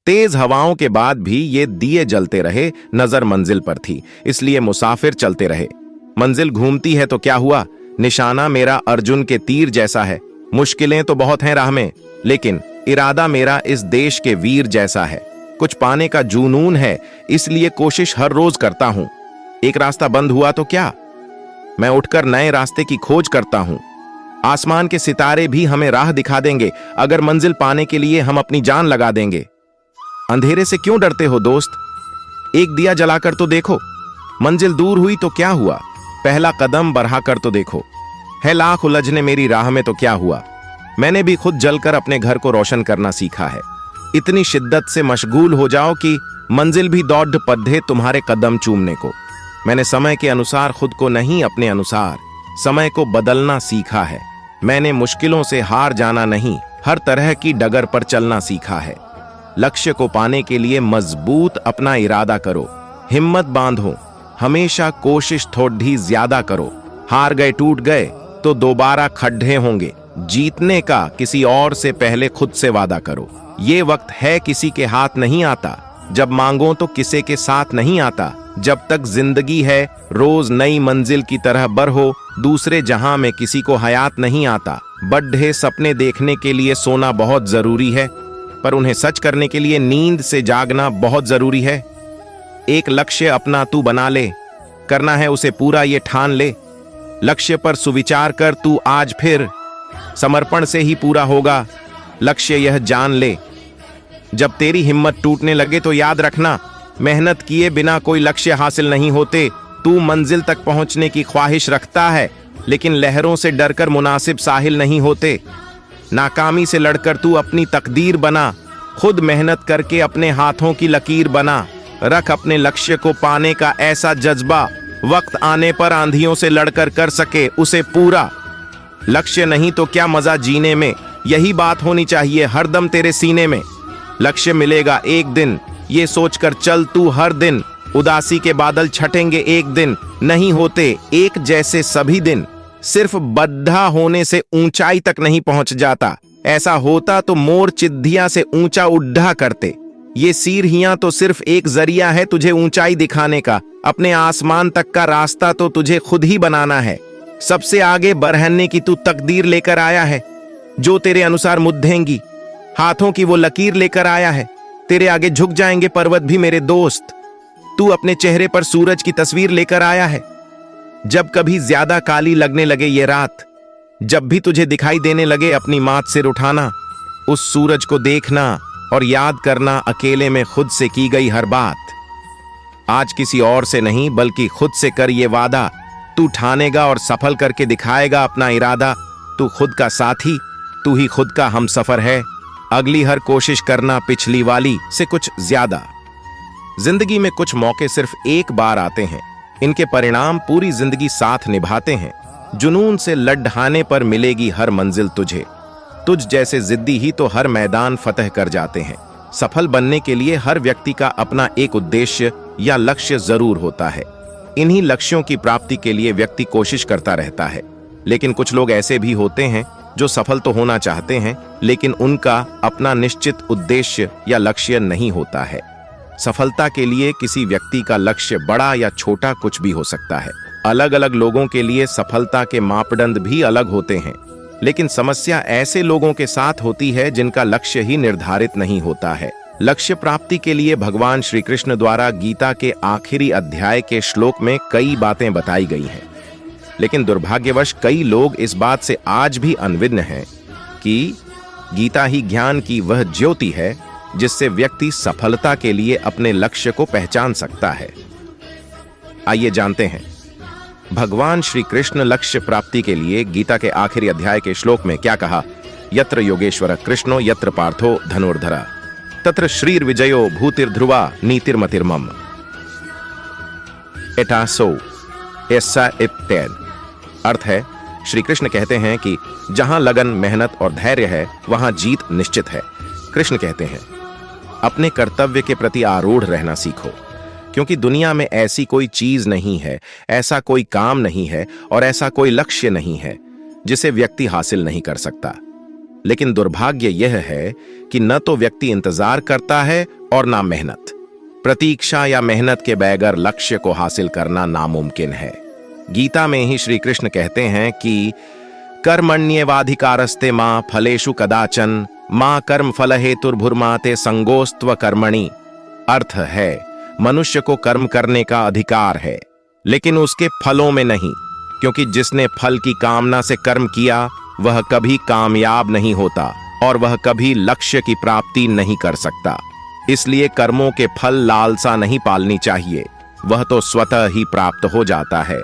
तेज हवाओं के बाद भी ये दिए जलते रहे। नजर मंजिल पर थी, इसलिए मुसाफिर चलते रहे। मंजिल घूमती है तो क्या हुआ, निशाना मेरा अर्जुन के तीर जैसा है। मुश्किलें तो बहुत हैं राह में, लेकिन इरादा मेरा इस देश के वीर जैसा है। कुछ पाने का जुनून है, इसलिए कोशिश हर रोज करता हूं। एक रास्ता बंद हुआ तो क्या, मैं उठकर नए रास्ते की खोज करता हूं। आसमान के सितारे भी हमें राह दिखा देंगे, अगर मंजिल पाने के लिए हम अपनी जान लगा देंगे। अंधेरे से क्यों डरते हो दोस्त, एक दिया जलाकर तो देखो। मंजिल दूर हुई तो क्या हुआ, पहला कदम बढ़ाकर तो देखो। है लाख उलझने मेरी राह में तो क्या हुआ, मैंने भी खुद जलकर अपने घर को रोशन करना सीखा है। इतनी शिद्दत से मशगूल हो जाओ कि मंजिल भी दौड़ पड़े तुम्हारे कदम चूमने को। मैंने समय के अनुसार खुद को नहीं, अपने अनुसार समय को बदलना सीखा है। मैंने मुश्किलों से हार जाना नहीं, हर तरह की डगर पर चलना सीखा है। लक्ष्य को पाने के लिए मजबूत अपना इरादा करो, हिम्मत बांधो, हमेशा कोशिश थोड़ी ज्यादा करो। हार गए टूट गए तो दोबारा खड्डे होंगे। जीतने का किसी और से पहले खुद से वादा करो। ये वक्त है किसी के हाथ नहीं आता, जब मांगो तो किसी के साथ नहीं आता। जब तक जिंदगी है रोज नई मंजिल की तरह बढ़ो, दूसरे जहां में किसी को हयात नहीं आता। बड़े सपने देखने के लिए सोना बहुत जरूरी है, पर उन्हें सच करने के लिए नींद से जागना बहुत जरूरी है। एक लक्ष्य अपना तू बना ले, करना है उसे पूरा ये ठान ले। लक्ष्य पर सुविचार कर तू आज फिर, समर्पण से ही पूरा होगा लक्ष्य यह जान ले। जब तेरी हिम्मत टूटने लगे तो याद रखना, मेहनत किए बिना कोई लक्ष्य हासिल नहीं होते। तू मंजिल तक पहुंचने की ख्वाहिश रखता है, लेकिन लहरों से डरकर मुनासिब साहिल नहीं होते। नाकामी से लड़कर तू अपनी तकदीर बना, खुद मेहनत करके अपने हाथों की लकीर बना। रख अपने लक्ष्य को पाने का ऐसा जज्बा, वक्त आने पर आंधियों से लड़कर कर सके उसे पूरा। लक्ष्य नहीं तो क्या मजा जीने में, यही बात होनी चाहिए हरदम तेरे सीने में। लक्ष्य मिलेगा एक दिन, ये सोचकर चल तू हर दिन। उदासी के बादल छटेंगे एक दिन, नहीं होते एक जैसे सभी दिन। सिर्फ बद्धा होने से ऊंचाई तक नहीं पहुंच जाता, ऐसा होता तो मोर चिद्धिया से ऊंचा उड्ढा करते। ये सीढ़ियां तो सिर्फ एक जरिया है तुझे ऊंचाई दिखाने का, अपने आसमान तक का रास्ता तो तुझे खुद ही बनाना है। सबसे आगे बढ़ने की तू तकदीर लेकर आया है, जो तेरे अनुसार मुद्देंगी। हाथों की वो लकीर लेकर आया है, तेरे आगे झुक जाएंगे पर्वत भी मेरे दोस्त। तू अपने चेहरे पर सूरज की तस्वीर लेकर आया है। जब कभी ज्यादा काली लगने लगे ये रात, जब भी तुझे दिखाई देने लगे अपनी मात सिर उठाना, उस सूरज को देखना और याद करना अकेले में खुद से की गई हर बात। आज किसी और से नहीं बल्कि खुद से कर ये वादा, तू ठानेगा और सफल करके दिखाएगा अपना इरादा। तू खुद का साथी, तू ही खुद का हमसफर है। अगली हर कोशिश करना पिछली वाली से कुछ ज्यादा। जिंदगी में कुछ मौके सिर्फ एक बार आते हैं, इनके परिणाम पूरी जिंदगी साथ निभाते हैं। जुनून से लड़हाने पर मिलेगी हर मंजिल तुझे, तुझ जैसे जिद्दी ही तो हर मैदान फतह कर जाते हैं। सफल बनने के लिए हर व्यक्ति का अपना एक उद्देश्य या लक्ष्य जरूर होता है। इन्हीं लक्ष्यों की प्राप्ति के लिए व्यक्ति कोशिश करता रहता है। लेकिन कुछ लोग ऐसे भी होते हैं जो सफल तो होना चाहते हैं, लेकिन उनका अपना निश्चित उद्देश्य या लक्ष्य नहीं होता है। सफलता के लिए किसी व्यक्ति का लक्ष्य बड़ा या छोटा कुछ भी हो सकता है। अलग अलग लोगों के लिए सफलता के मापदंड भी अलग होते हैं, लेकिन समस्या ऐसे लोगों के साथ होती है जिनका लक्ष्य ही निर्धारित नहीं होता है। लक्ष्य प्राप्ति के लिए भगवान श्री कृष्ण द्वारा गीता के आखिरी अध्याय के श्लोक में कई बातें बताई गई हैं, लेकिन दुर्भाग्यवश कई लोग इस बात से आज भी अनविज्ञ हैं कि गीता ही ज्ञान की वह ज्योति है जिससे व्यक्ति सफलता के लिए अपने लक्ष्य को पहचान सकता है। आइए जानते हैं भगवान श्री कृष्ण लक्ष्य प्राप्ति के लिए गीता के आखिरी अध्याय के श्लोक में क्या कहा। यत्र योगेश्वर कृष्णो यत्र पार्थो धनुर्धरा तत्र श्रीर विजयो भूतिर्ध्रुवा नीतिर्मतिर्मम। एटासो ऐसा इत्तेन। अर्थ है, श्री कृष्ण कहते हैं कि जहां लगन, मेहनत और धैर्य है वहां जीत निश्चित है। कृष्ण कहते हैं अपने कर्तव्य के प्रति आरूढ़ रहना सीखो, क्योंकि दुनिया में ऐसी कोई चीज नहीं है, ऐसा कोई काम नहीं है और ऐसा कोई लक्ष्य नहीं है जिसे व्यक्ति हासिल नहीं कर सकता। लेकिन दुर्भाग्य यह है कि न तो व्यक्ति इंतजार करता है और ना मेहनत। प्रतीक्षा या मेहनत के बगैर लक्ष्य को हासिल करना नामुमकिन है। गीता में ही श्री कृष्ण कहते हैं कि कर्मण्येवाधिकारस्ते मां फलेषु कदाचन मां कर्म फल हेतुर्भुर्माते संगोस्त्व कर्मणि। अर्थ है, मनुष्य को कर्म करने का अधिकार है, लेकिन उसके फलों में नहीं, क्योंकि जिसने फल की कामना से कर्म किया वह कभी कामयाब नहीं होता और वह कभी लक्ष्य की प्राप्ति नहीं कर सकता। इसलिए कर्मों के फल लालसा नहीं पालनी चाहिए, वह तो स्वतः ही प्राप्त हो जाता है।